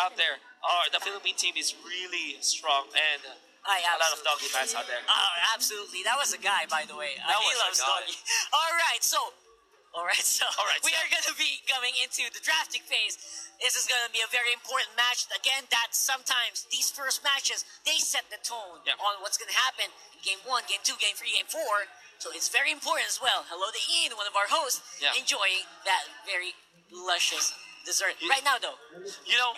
out there, the Philippine team is really strong, and a lot of doggy fans out there. Oh, absolutely. That was a guy, by the way. That he was a loves guy. doggy. All right, so we so- are going to be coming into the drafting phase. This is going to be a very important match. Again, that sometimes these first matches, they set the tone on what's going to happen in Game 1, Game 2, Game 3, Game 4. So it's very important as well. Hello to Ian, one of our hosts, enjoying that very luscious dessert. Right now, though. You know,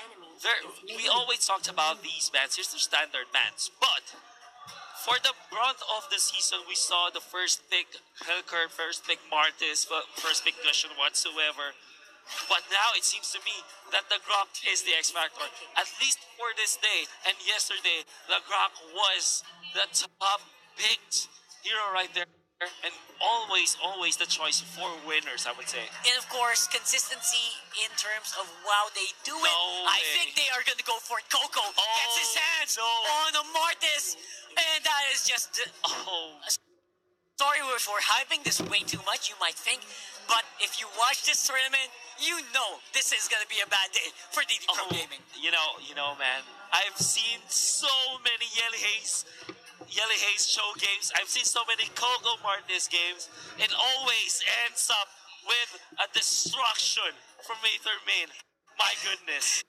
we always talked about these bands. Here's the standard bands. But for the brunt of the season, we saw the first pick Helker, first pick Martis, first pick Cushion whatsoever. But now it seems to me that the Grok is the X Factor. At least for this day and yesterday, the Grok was the top picked hero right there. And always the choice for winners, I would say. And of course, consistency in terms of how they do it. I think they are going to go for it. Coco gets his hands on a Martis. And that is just... Sorry for hyping this way too much, you might think. But if you watch this tournament, you know this is going to be a bad day for DD Pro Gaming. You know, man. I've seen so many Yelly Hayes show games. I've seen so many Coco Martinez games. It always ends up with a destruction from Aether Main. My goodness.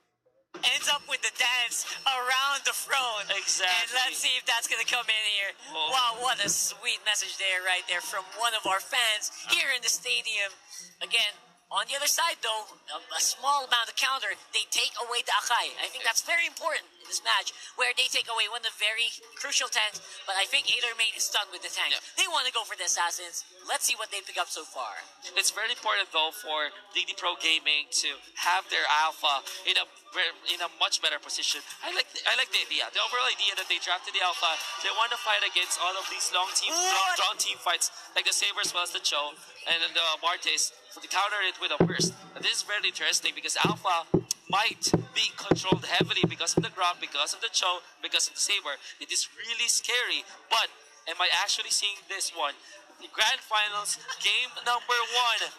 Ends up with the dance around the throne. Exactly. And let's see if that's going to come in here. Wow, what a sweet message there, right there, from one of our fans here in the stadium. Again, on the other side, though, a small amount of counter, they take away the Akai. I think that's very important in this match, where they take away one of the very crucial tanks, but I think Aether Main is stunned with the tank. They want to go for the Assassins. Let's see what they pick up so far. It's very important, though, for DD Pro Gaming to have their alpha in a much better position. I like the idea. The overall idea that they drafted the alpha, they want to fight against all of these long-drawn team fights, like the Saber as well as the Cho, and then the Martis, to counter it with a burst. And this is very interesting because alpha might be controlled heavily because of the Grok, because of the Cho, because of the Saber. It is really scary. But am I actually seeing this one? The Grand Finals, game number 1.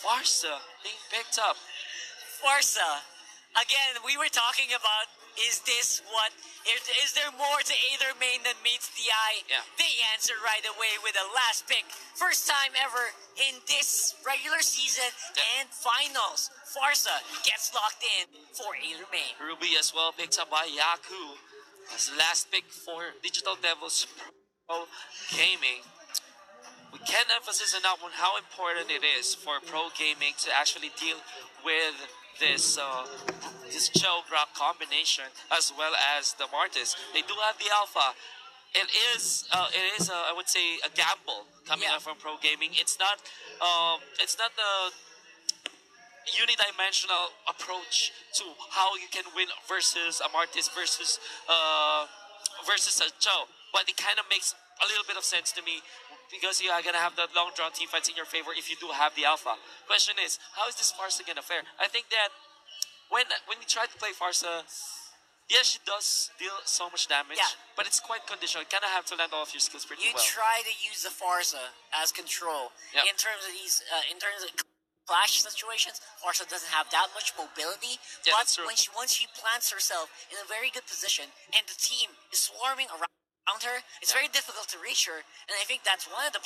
Farsa being picked up. Farsa. Again, we were talking about, is there more to Aether Main than meets the eye? Yeah. They answer right away with a last pick. First time ever in this regular season and finals. Farsa gets locked in for Aether Main. Ruby as well picked up by Yaku as last pick for Digital Devils Pro Gaming. We can't emphasize enough on how important it is for pro gaming to actually deal with this Cho Grok combination as well as the Martis. They do have the alpha. It is I would say a gamble coming up from pro gaming. It's not the unidimensional approach to how you can win versus a Martis versus a Cho, but it kind of makes a little bit of sense to me, because you are going to have the long-drawn team fights in your favor if you do have the alpha. Question is, how is this Farsa going to fare? I think that when we try to play Farsa, yes, she does deal so much damage, but it's quite conditional. You kind of have to land all of your skills pretty well. You try to use the Farsa as control in terms of these, in terms of clash situations. Farsa doesn't have that much mobility, but once she plants herself in a very good position and the team is swarming around her, it's very difficult to reach her, and I think that's one of the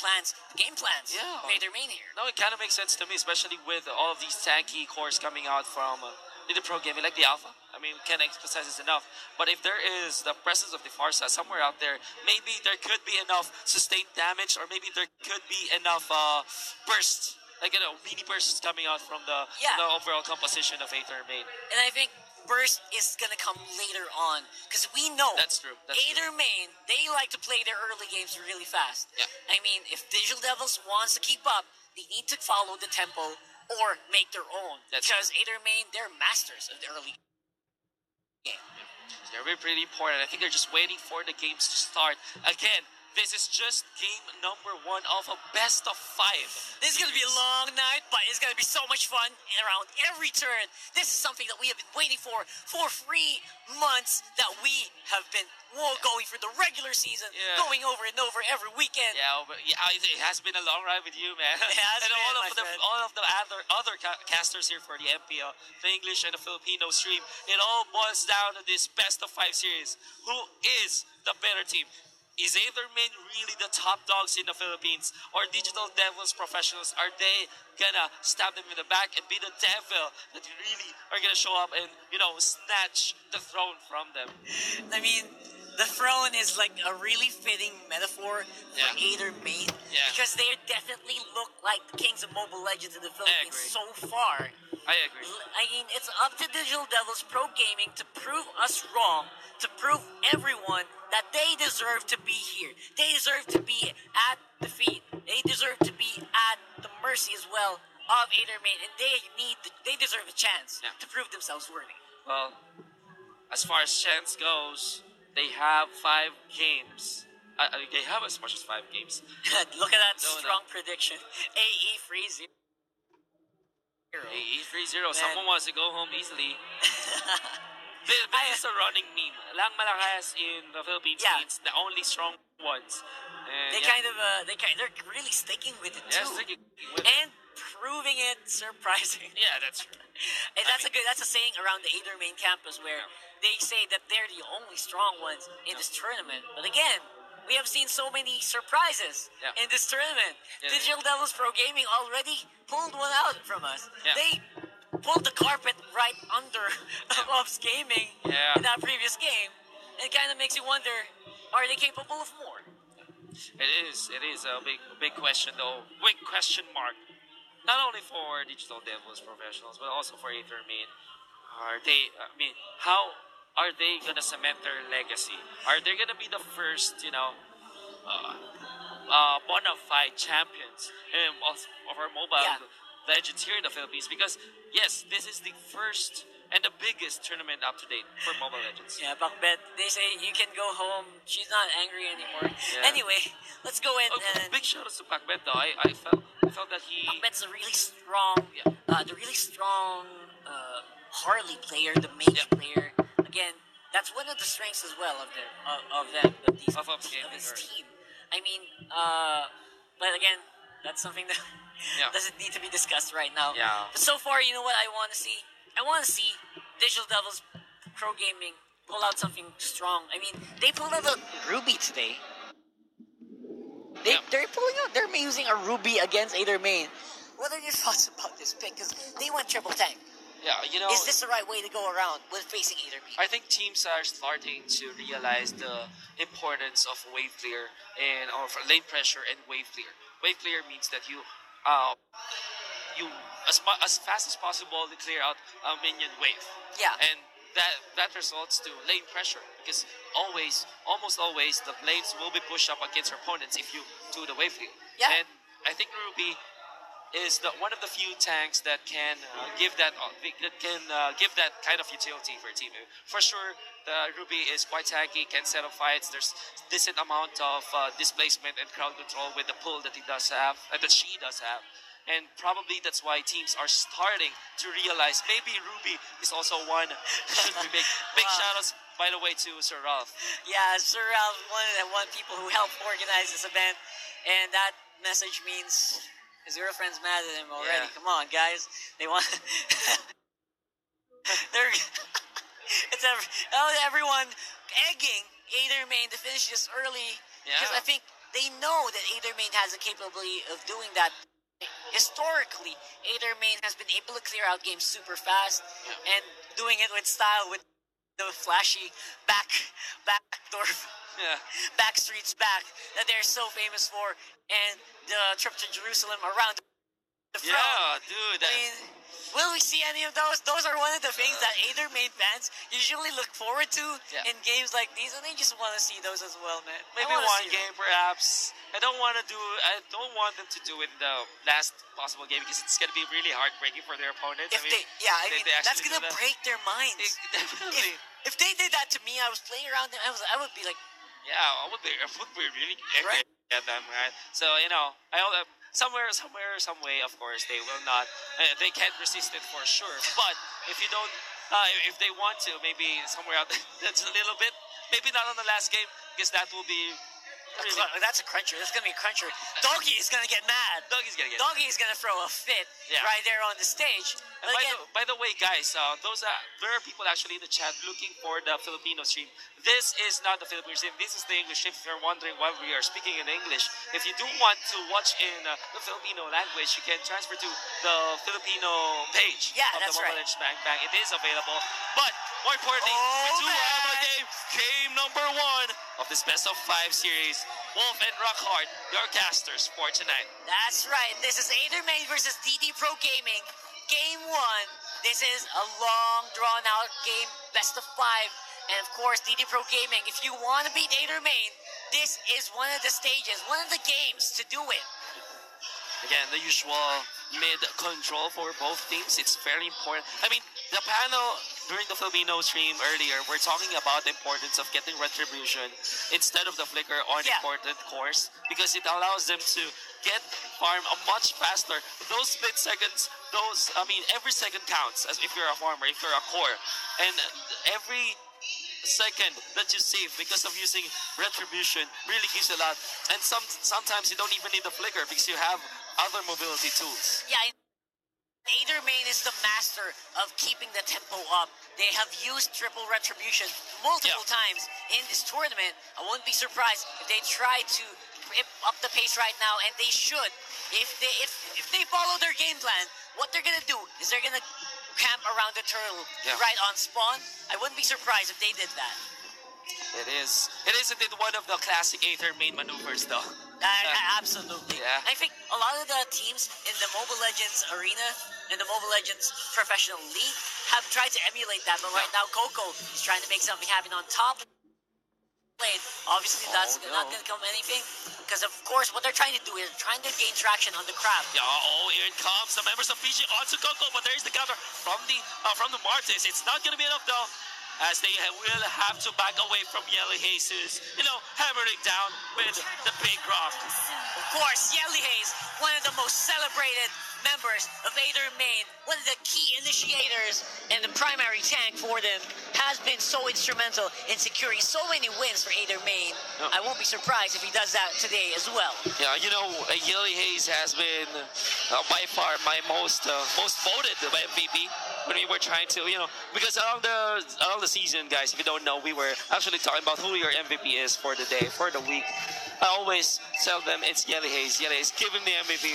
game plans of Aether Main here. No, it kind of makes sense to me, especially with all of these tanky cores coming out from the pro gaming, like the alpha. I mean, can't emphasize this enough. But if there is the presence of the Farsa somewhere out there, maybe there could be enough sustained damage, or maybe there could be enough burst, like mini bursts coming out from the overall composition of Aether Main. And I think burst is gonna come later on, because we know that's true. Aether Main, they like to play their early games really fast. I mean, if Digital Devils wants to keep up, they need to follow the tempo or make their own. Because Aether Main, they're masters of the early game. They're pretty important. I think they're just waiting for the games to start. Again, this is just game number 1 of a best of 5. This is going to be a long night, but it's going to be so much fun around every turn. This is something that we have been waiting for 3 months, that we have been going for the regular season, going over and over every weekend. Yeah, but it has been a long ride with you, man. It has and been, all of the other casters here for the MPL, the English and the Filipino stream, it all boils down to this best of 5 series. Who is the better team? Is AETHER really the top dogs in the Philippines? Or Digital Devils professionals, are they gonna stab them in the back and be the devil that really are gonna show up and, snatch the throne from them? I mean, the throne is like a really fitting metaphor for AETHER because they definitely look like the kings of Mobile Legends in the Philippines so far. I agree. I mean, it's up to Digital Devils Pro Gaming to prove us wrong, to prove everyone that they deserve to be here. They deserve to be at the feet. They deserve to be at the mercy as well of AETHER, and they deserve a chance to prove themselves worthy. Well, as far as chance goes, they have 5 games. They have as much as 5 games. Look at that strong prediction. AE freeze. AE30. Someone wants to go home easily. This is a running meme. Lang malakas in the Philippines means the only strong ones. And they're really sticking with it too, and proving it surprising. Yeah, that's true. And that's a saying around the AETHER main campus where they say that they're the only strong ones in this tournament. But again, we have seen so many surprises in this tournament. Digital Devils Pro Gaming already pulled one out from us. They pulled the carpet right under Ops Gaming in that previous game. It kind of makes you wonder, are they capable of more? It is a big question though. Big question mark. Not only for Digital Devils professionals, but also for AETHER. How are they gonna cement their legacy? Are they gonna be the first, bona fide champions of our mobile legends here in the Philippines? Because yes, this is the first and the biggest tournament up to date for Mobile Legends. Yeah, Bakbet, they say you can go home. She's not angry anymore. Yeah. Anyway, let's go in and big shout out to Bakbet though. I felt that he. Bakbet's a really strong, Harley player, the mage player. Again, that's one of the strengths as well of this team. I mean, but again, that's something that doesn't need to be discussed right now. Yeah. But so far, you know what I want to see? I want to see Digital Devils Pro Gaming pull out something strong. I mean, they pulled out a Ruby today. They're using a Ruby against AETHER main. What are your thoughts about this pick? Because they went triple tank. Yeah, is this the right way to go around with facing AETHER main? I think teams are starting to realize the importance of wave clear and of lane pressure and wave clear. Wave clear means that you as fast as possible to clear out a minion wave. Yeah. And that results to lane pressure because almost always the lanes will be pushed up against your opponents if you do the wave clear. Yeah. And I think Ruby is one of the few tanks that can give that kind of utility for a team. For sure, the Ruby is quite tanky, can set up fights. There's decent amount of displacement and crowd control with the pull that he does have, that she does have. And probably that's why teams are starting to realize maybe Ruby is also one should be big. Big shout-outs, by the way, to Sir Ralph. Yeah, Sir Ralph, one people who helped organize this event. And that message means his girlfriend's mad at him already. Yeah. Come on, guys. They want... everyone egging AETHER main to finish this early. Because I think they know that AETHER main has the capability of doing that. Historically, AETHER main has been able to clear out games super fast and doing it with style, with the flashy backdoor, backstreets back that they're so famous for, and the trip to Jerusalem around the front. Yeah, dude. I mean, will we see any of those? Those are one of the things that AETHER main fans usually look forward to in games like these, and they just want to see those as well, man. Maybe one game, perhaps. I don't want them to do it in the last possible game because it's gonna be really heartbreaking for their opponents. That's gonna break their minds. Definitely. If they did that to me, I was playing around them, I would be like, Yeah, I would be really angry Right. at them, right? So I hope that some way, of course, they will not. They can't resist it for sure. But if you don't, if they want to, maybe somewhere out that's a little bit, maybe not on the last game, because that will be really. That's a cruncher. That's gonna be a cruncher. Doggy is gonna get mad. Doggy's gonna get. Doggy is gonna throw a fit Yeah. right there on the stage. And But again, by the way, guys, there are people actually in the chat looking for the Filipino stream. This is not the Filipino stream. This is the English stream. If you're wondering why we are speaking in English, if you do want to watch in the Filipino language, you can transfer to the Filipino page Yeah, of that's the right. Mobile Legends Bang. It is available. But more importantly, Oh, we do have a man. game number 1 of this best of 5 series. Wolf and Rockhart, your casters for tonight. that's right. This is AETHER versus DD Pro Gaming. Game 1. This is a long, drawn-out game, best of 5. And of course, DD Pro Gaming, if you want to beat AETHER, this is one of the stages, one of the games to do it. Again, the usual mid control for both teams. It's very important. I mean, the panel during the Filipino stream earlier, we're talking about the importance of getting retribution instead of the flicker on Yeah. important cores, because it allows them to get farm a much faster. Those split seconds, every second counts as if you're a farmer, if you're a core, and every second that you save because of using retribution really gives a lot. And sometimes you don't even need the flicker because you have other mobility tools. Yeah, AETHER is the master of keeping the tempo up. They have used triple retribution multiple times in this tournament. I wouldn't be surprised if they try to rip up the pace right now, and they should. If they follow their game plan, what they're gonna do is they're gonna camp around the turtle right on spawn. I wouldn't be surprised if they did that. It is indeed one of the classic AETHER main maneuvers, though. Absolutely. Yeah. I think a lot of the teams in the Mobile Legends arena, in the Mobile Legends professional league, have tried to emulate that, but right now Coco is trying to make something happen on top lane. Obviously, that's not going to come anything, because of course what they're trying to do is trying to gain traction on the crab. Yeah, here it comes. The members of Fiji onto Coco, but there's the counter from the Martis. It's not going to be enough, though, as they will have to back away from Yelly Jesus, hammering down with the big rock. Of course, Yelly Hayes, one of the most celebrated members of AETHER Main, one of the key initiators and the primary tank for them, has been so instrumental in securing so many wins for AETHER Main. I won't be surprised if he does that today as well. Yeah, Yelly Hayes has been by far my most voted MVP when we were trying to, because along the season, guys, if you don't know, we were actually talking about who your MVP is for the day, for the week. I always tell them it's Yelly Hayes. Yelly Hayes, give him the MVP.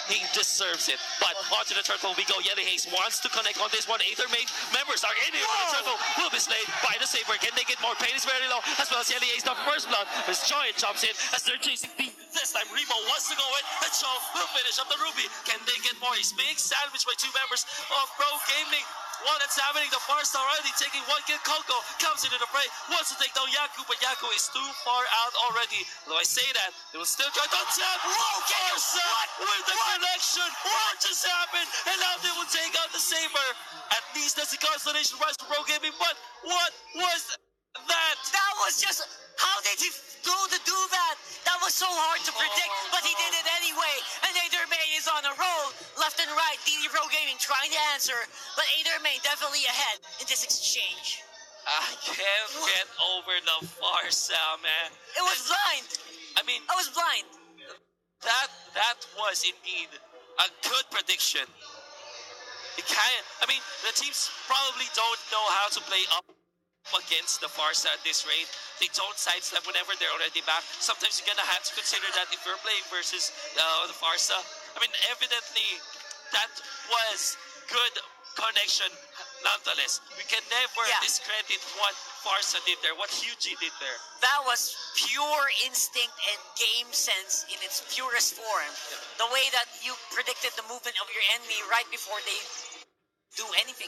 He deserves it. But onto the turtle we go. Yelly Hayes wants to connect on this one. AETHER Main members are in here. The turtle will be slayed by the saber. Can they get more? Pain is very low. As well as Yelly Hayes, the first blood. As Giant jumps in as they're chasing the. This time Remo wants to go in. And Cho will finish up the Ruby. Can they get more? He's being sandwiched by 2 members of Pro Gaming. While that's happening, the Farsa already taking 1 kill. Coco comes into the fray, wants to take down Yaku, but Yaku is too far out already. Though I say that, they will still try to tap. Farsa with the connection. What just happened? And now they will take out the Saber. At least that's the constellation rise for Pro Gaming, but what was that? That was just... How did he do that? That was so hard to predict, but he did it anyway. And AETHER Main is on a roll. Left and right, DD Pro Gaming trying to answer, but AETHER Main definitely ahead in this exchange. I can't get over the Farsa, man. It was blind. I mean, I was blind. that was indeed a good prediction. The teams probably don't know how to play up against the Farsa at this rate. They don't sidestep whenever they're already back. Sometimes you're gonna have to consider that if you're playing versus the Farsa. Evidently that was good connection nonetheless. We can never discredit what Farsa did there, what Hugie did there. That was pure instinct and game sense in its purest form. The way that you predicted the movement of your enemy right before they do anything.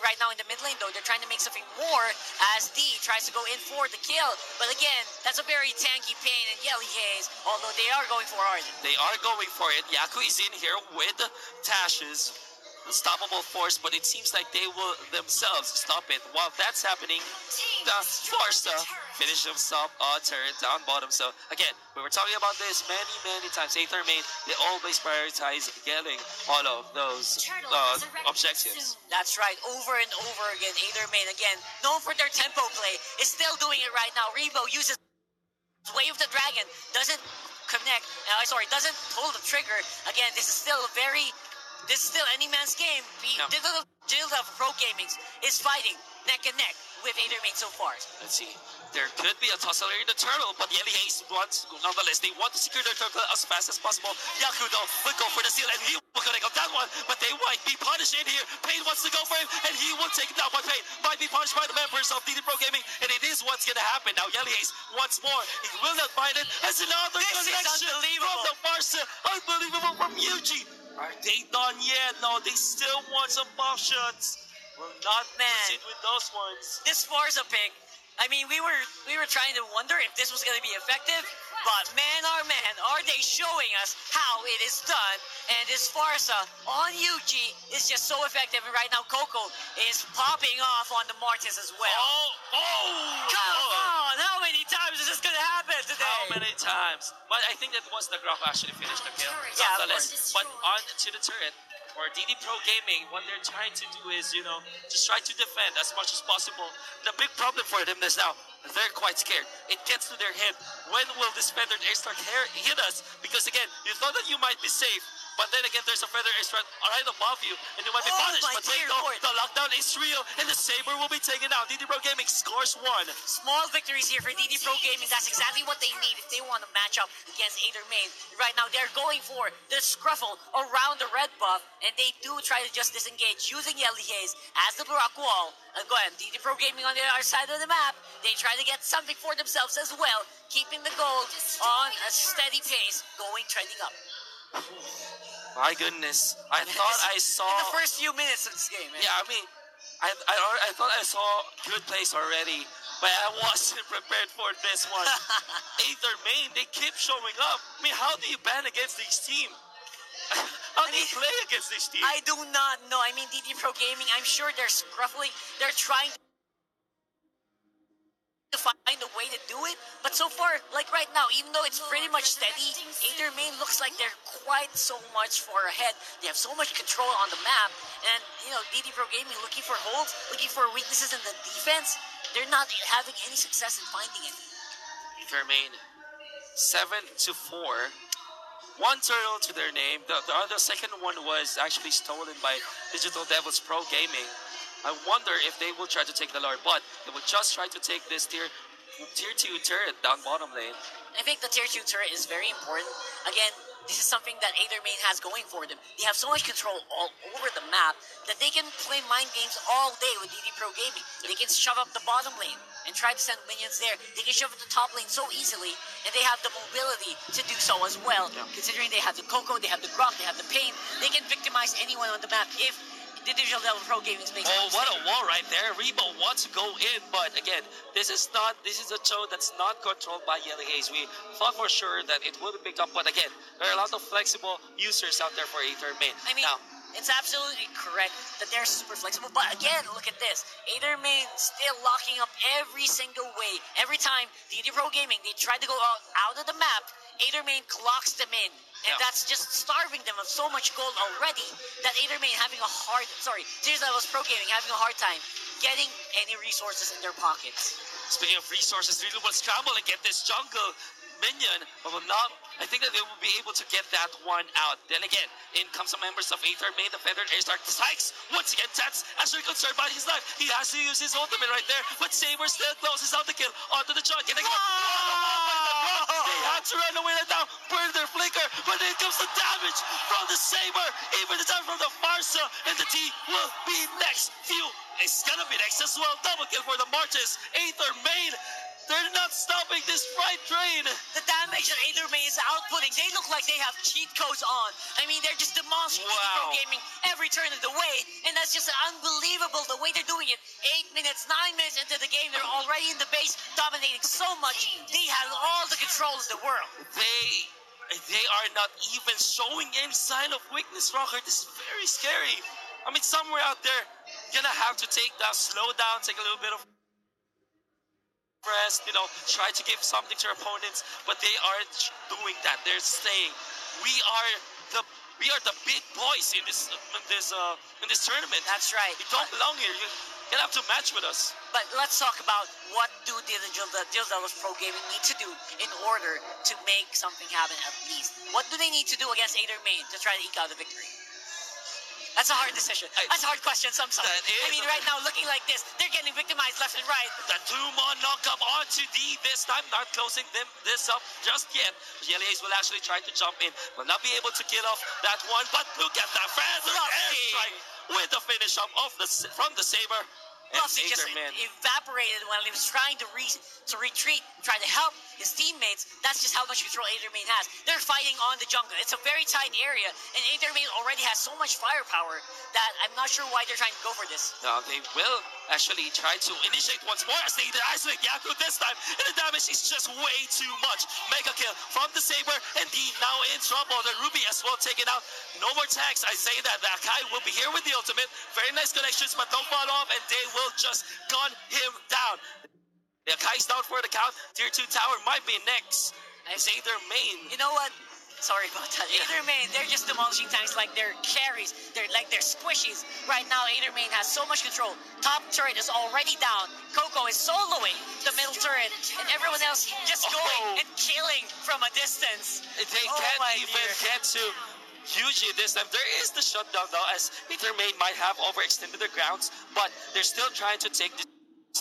Right now in the mid lane, though, they're trying to make something more as D tries to go in for the kill. But again, that's a very tanky Pain and Yelly Hayes, although they are going for Arden. They are going for it. Yaku is in here with Tash's unstoppable force, but it seems like they will themselves stop it. While that's happening, down, forced to finish himself on turret down bottom. So again, we were talking about this many times. Aether main, they always prioritize getting all of those objectives. That's right, over and over again. Aether main, again, known for their tempo play, is still doing it right now. Rebo uses Way of the Dragon, doesn't connect, doesn't pull the trigger. Again, this is still any man's game. Digital Pro Gaming is fighting neck and neck with Aether main so far. Let's see. There could be a tussle in the turtle, but Yelly Hayes wants, nonetheless, they want to secure their turtle as fast as possible. Yakudo will go for the seal, and he will connect on that one, but they might be punished in here. Payne wants to go for him, and he will take it down, but Payne might be punished by the members of DD Pro Gaming, and it is what's going to happen. Now, Yelly Hayes once more, he will not find it, as another connection from the Barca. Unbelievable from Yuji. Are they done yet? No, they still want some buff shots. Will not proceed with those ones. This Forza pick, I mean, we were trying to wonder if this was going to be effective, but man, oh man, are they showing us how it is done? And this Forza on Yuji is just so effective. And right now, Coco is popping off on the Mortis as well. Come on! How many times is this going to happen today? How many times? But I think that was the Graph actually finished the kill. Yeah, but on to the turret. Or DD Pro Gaming, what they're trying to do is, just try to defend as much as possible. The big problem for them is now, they're quite scared. It gets to their head. When will this feathered airstrike hit us? Because again, you thought that you might be safe, but then again, there's a feathered airstrike right above you, and you might be punished. But wait, no, the lockdown is real, and the Saber will be taken out. DD Pro Gaming scores 1. Small victories here for DD Pro Gaming. That's exactly what they need if they want to match up against Aether main. Right now, they're going for the scruffle around the red buff, and they do try to just disengage using Yelly Haze as the block wall. Go ahead, DD Pro Gaming on the other side of the map. They try to get something for themselves as well, keeping the gold on a steady pace, trending up. My goodness, I thought I saw... In the first few minutes of this game, man. Yeah, I mean, I thought I saw good plays already, but I wasn't prepared for this one. Aether main, they keep showing up. I mean, how do you ban against this team? How do you play against this team? I do not know. I mean, DD Pro Gaming, I'm sure they're scruffling. They're trying to find a way to do it, but so far, like right now, even though it's pretty much steady, Aether main looks like they're quite so much far ahead. They have so much control on the map, and DD Pro Gaming looking for holes, looking for weaknesses in the defense. They're not having any success in finding it. Aether main, 7-4. One turtle to their name. The second one was actually stolen by Digital Devils Pro Gaming. I wonder if they will try to take the Lord, but they will just try to take this tier 2 turret down bottom lane. I think the tier 2 turret is very important. Again, this is something that Aether main has going for them. They have so much control all over the map that they can play mind games all day with DD Pro Gaming. They can shove up the bottom lane and try to send minions there. They can shove up the top lane so easily, and they have the mobility to do so as well. Yeah. Considering they have the Coco, they have the Grok, they have the Pain, they can victimize anyone on the map if the Digital Devil Pro Gaming makes what a wall right there. Rebo wants to go in, but again, this is a show that's not controlled by Yelly Haze. We thought for sure that it would be picked up, but again, there are a lot of flexible users out there for Aether main. I mean, it's absolutely correct that they're super flexible, but again, look at this. Aether main still locking up every single way. Every time DD Pro Gaming, they try to go out of the map, Aether main clocks them in. And that's just starving them of so much gold already that Aether main Digital Devils Pro Gaming having a hard time getting any resources in their pockets. Speaking of resources, they will scramble and get this jungle minion, but will not. I think that they will be able to get that one out. Then again, in comes some members of Aether main, the feathered airstrike strikes. Once again, Tats actually concerned about his life. He has to use his ultimate right there, but Saber still closes out the kill onto the John. Getting they had to run away right now, burn their flicker, but then comes the damage from the Saber, even the time from the Farsa, and the T will be next. It's gonna be next as well. Double kill for the Marches. Aether main, they're not stopping this freight train. The damage that Aether main is outputting, they look like they have cheat codes on. I mean, they're just demolishing Pro Gaming every turn of the way, and that's just unbelievable the way they're doing it. 8 minutes, 9 minutes into the game, they're already in the base, dominating so much. They have all the control of the world. They are not even showing any sign of weakness, Rocker. This is very scary. I mean, somewhere out there, gonna have to take that, slow down, take a little bit of rest, try to give something to our opponents, but they aren't doing that. They're saying, "We are the we are the big boys in this tournament. That's right. You don't belong here. You have to match with us." But let's talk about what do the Digital Devils Pro Gaming need to do in order to make something happen at least. What do they need to do against Aether Main to try to eke out the victory? That's a hard decision. That's a hard question. I'm sorry. I mean, right now, looking like this, they're getting victimized left and right. The two-man knock-up onto D this time, not closing this up just yet. Yelies will actually try to jump in. Will not be able to kill off that one, but look at that feather airstrike with the finish up from the Saber. Bluffsy just evaporated when he was trying to retreat, trying to help his teammates. That's just how much control Aether Main has. They're fighting on the jungle. It's a very tight area, and Aether Main already has so much firepower that I'm not sure why they're trying to go for this. Now they will actually try to initiate once more as they isolate Yaku this time, and the damage is just way too much. Mega kill from the Saber, and D now in trouble. The Ruby as well taken out. No more tags. I say that the Akai will be here with the ultimate. Very nice connections, but don't fall off, and they will just gun him down. The Akai's down for the count. Tier 2 tower might be next. I say Aether Main. You know what? Sorry about that. Aether Main, they're just demolishing tanks like they're carries. They're like they're squishies. Right now, Aether Main has so much control. Top turret is already down. Coco is soloing the middle turret, and everyone else just going and killing from a distance. They can't even get to Yuji this time. There is the shutdown though, as Aether Main might have overextended their grounds, but they're still trying to take this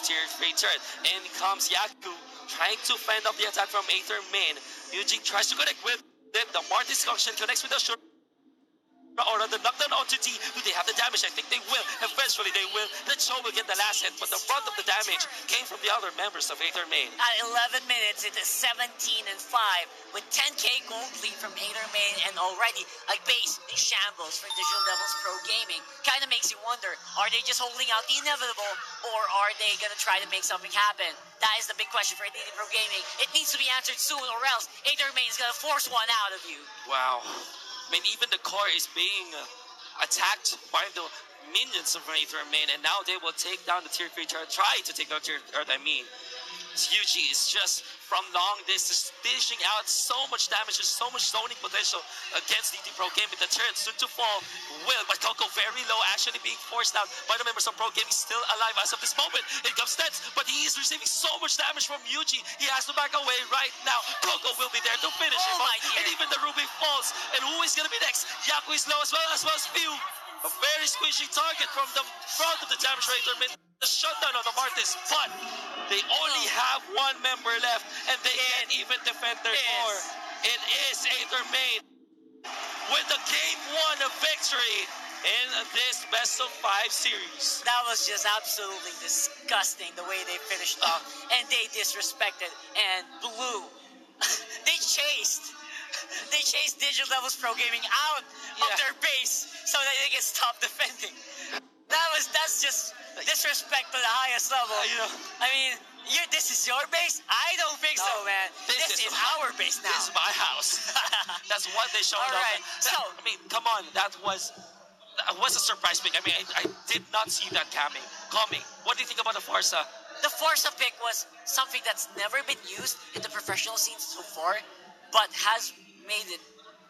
tier 3 turret. And comes Yaku trying to fend off the attack from Aether Main. Yuji tries to connect with it. The Martis function connects with the short. Or the knockdown onto D. Do they have the damage? I think they will. Eventually they will. The Cho will get the last hit, but the brunt of the damage came from the other members of Aether Main. At 11 minutes, it is 17-5 with 10k gold lead from Aether Main, and already a base in shambles for Digital Devils Pro Gaming. Kind of makes you wonder, are they just holding out the inevitable, or are they going to try to make something happen? That is the big question for DD Pro Gaming. It needs to be answered soon, or else Aether Main is going to force one out of you. Wow. I mean, even the core is being attacked by the minions of Aether Main, and now they will take down the tier 3 turret, try to take down tier, Yuji is just from long distance dishing out so much damage and so much zoning potential against DD Pro Gaming. The turret soon to fall will, but Coco very low, actually being forced out by the members of Pro Gaming, still alive as of this moment. It comes Nets, but he is receiving so much damage from Yuji. He has to back away right now. Coco will be there to finish him off, and even the Ruby falls. And who is going to be next? Yaku is low as well as Few. A very squishy target from the front of the damage rater mid. The shutdown of the Martis, but they only have one member left, and they can't even defend their core. It is Aether Main with the Game 1 victory in this best of 5 series. That was just absolutely disgusting the way they finished off, and they disrespected and blew. They chased Digital Devils Pro Gaming out of their base so that they can stop defending. That's just disrespect to the highest level. I mean, this is your base? I don't think so, man. This is our base now. This is my house. That's what they showed off. Right. I mean, come on, that was a surprise pick. I mean, I did not see that coming. What do you think about the Forza? The Forza pick was something that's never been used in the professional scene so far, but has made it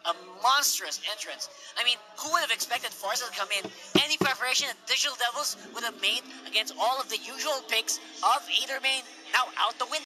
a monstrous entrance. I mean, who would have expected Forza to come in? Any preparation that Digital Devils would have made against all of the usual picks of Aether Main, now out the window.